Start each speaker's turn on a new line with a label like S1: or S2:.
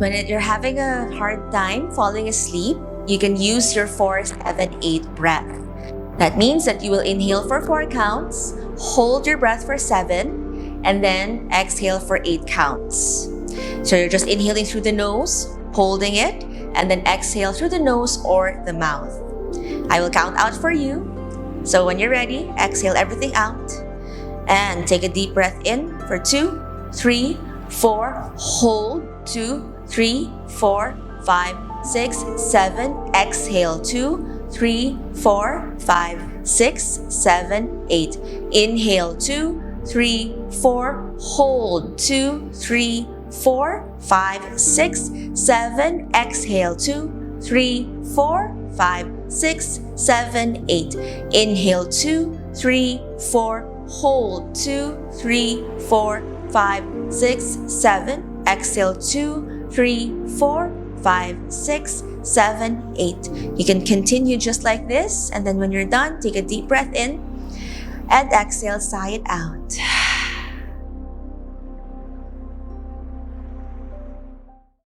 S1: You're having a hard time falling asleep, you can use your 4-7-8 breath. That means that you will inhale for 4 counts, hold your breath for 7, and then exhale for 8 counts. So you're just inhaling through the nose, holding it, and then exhale through the nose or the mouth. I will count out for you. So when you're ready, exhale everything out and take a deep breath in for 2, 3, 4, hold 2, 3, 4, 5, 6, 7, exhale 2, 3, 4, 5, 6, 7, 8. Inhale 2, 3, 4, hold 2, 3, 4, 5, 6, 7, exhale 2, 3, 4, 5, 6, 7, 8. Inhale 2, 3, 4, hold 2, 3, 4, 5, 6, 7, exhale 2, 3, 4, 5, 6, 7, 8. You can continue just like this, and then when you're done, take a deep breath in and exhale, sigh it out.